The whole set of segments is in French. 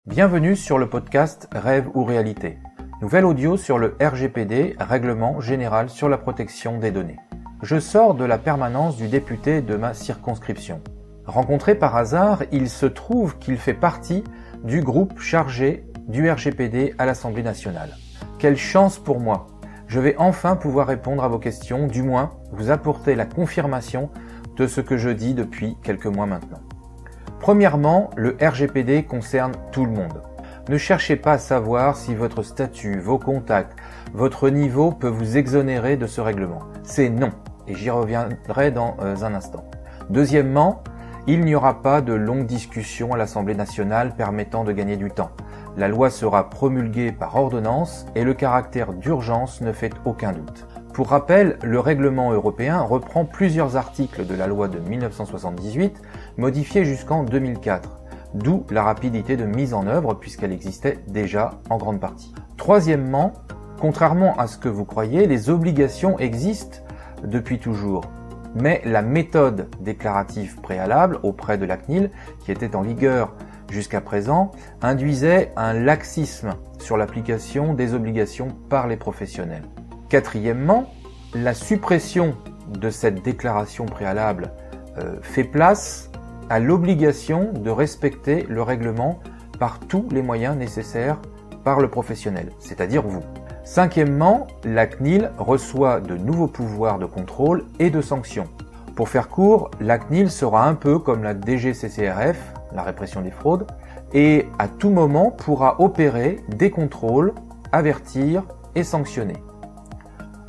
Bienvenue sur le podcast Rêve ou Réalité. Nouvel audio sur le RGPD, Règlement général sur la protection des données. Je sors de la permanence du député de ma circonscription. Rencontré par hasard, il se trouve qu'il fait partie du groupe chargé du RGPD à l'Assemblée nationale. Quelle chance pour moi! Je vais enfin pouvoir répondre à vos questions, du moins vous apporter la confirmation de ce que je dis depuis quelques mois maintenant. Premièrement, le RGPD concerne tout le monde. Ne cherchez pas à savoir si votre statut, vos contacts, votre niveau peut vous exonérer de ce règlement. C'est non, et j'y reviendrai dans un instant. Deuxièmement, il n'y aura pas de longue discussion à l'Assemblée nationale permettant de gagner du temps. La loi sera promulguée par ordonnance et le caractère d'urgence ne fait aucun doute. Pour rappel, le règlement européen reprend plusieurs articles de la loi de 1978, modifiés jusqu'en 2004, d'où la rapidité de mise en œuvre puisqu'elle existait déjà en grande partie. Troisièmement, contrairement à ce que vous croyez, les obligations existent depuis toujours. Mais la méthode déclarative préalable auprès de la CNIL, qui était en vigueur jusqu'à présent, induisait un laxisme sur l'application des obligations par les professionnels. Quatrièmement, la suppression de cette déclaration préalable fait place à l'obligation de respecter le règlement par tous les moyens nécessaires par le professionnel, c'est-à-dire vous. Cinquièmement, la CNIL reçoit de nouveaux pouvoirs de contrôle et de sanction. Pour faire court, la CNIL sera un peu comme la DGCCRF, la répression des fraudes, et à tout moment pourra opérer des contrôles, avertir et sanctionner.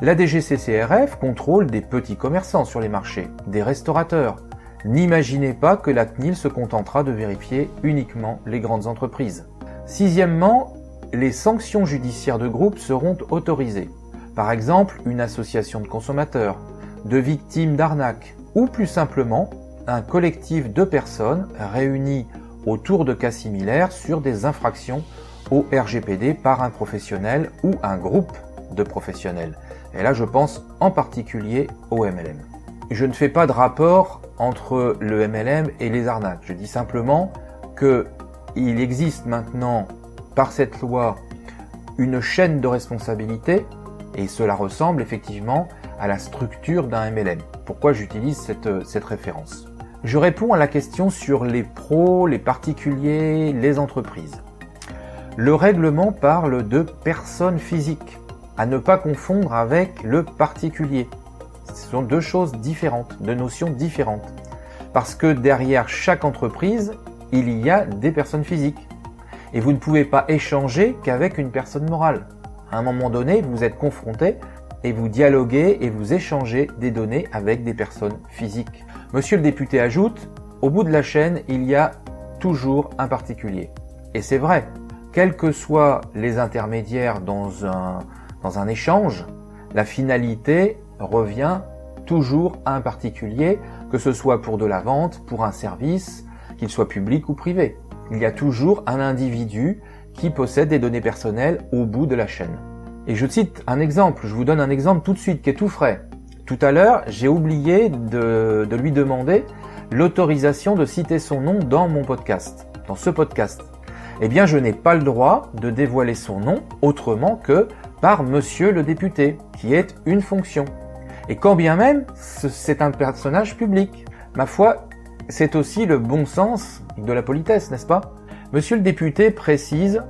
La DGCCRF contrôle des petits commerçants sur les marchés, des restaurateurs. N'imaginez pas que la CNIL se contentera de vérifier uniquement les grandes entreprises. Sixièmement, les sanctions judiciaires de groupe seront autorisées. Par exemple, une association de consommateurs, de victimes d'arnaques, ou plus simplement, un collectif de personnes réunies autour de cas similaires sur des infractions au RGPD par un professionnel ou un groupe de professionnels. Et là, je pense en particulier au MLM. Je ne fais pas de rapport entre le MLM et les arnaques. Je dis simplement qu'il existe maintenant, par cette loi, une chaîne de responsabilité et cela ressemble effectivement à la structure d'un MLM. Pourquoi j'utilise cette référence? Je réponds à la question sur les pros, les particuliers, les entreprises. Le règlement parle de personnes physiques, à ne pas confondre avec le particulier. Ce sont deux choses différentes, deux notions différentes. Parce que derrière chaque entreprise, il y a des personnes physiques. Et vous ne pouvez pas échanger qu'avec une personne morale. À un moment donné, vous êtes confronté et vous dialoguez et vous échangez des données avec des personnes physiques. Monsieur le député ajoute, au bout de la chaîne, il y a toujours un particulier. Et c'est vrai, quels que soient les intermédiaires dans un échange, la finalité revient toujours à un particulier, que ce soit pour de la vente, pour un service, qu'il soit public ou privé. Il y a toujours un individu qui possède des données personnelles au bout de la chaîne. Et je cite un exemple, je vous donne un exemple tout de suite qui est tout frais. Tout à l'heure, j'ai oublié de lui demander l'autorisation de citer son nom dans mon podcast, dans ce podcast. Eh bien, je n'ai pas le droit de dévoiler son nom autrement que par monsieur le député, qui est une fonction. Et quand bien même, c'est un personnage public. Ma foi, c'est aussi le bon sens de la politesse, n'est-ce pas? Monsieur le député précise,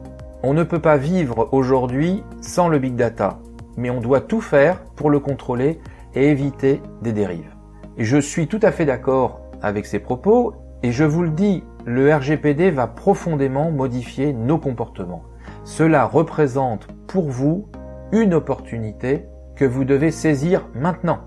on ne peut pas vivre aujourd'hui sans le big data, mais on doit tout faire pour le contrôler et éviter des dérives. Et je suis tout à fait d'accord avec ces propos, et je vous le dis, le RGPD va profondément modifier nos comportements. Cela représente pour vous une opportunité que vous devez saisir maintenant.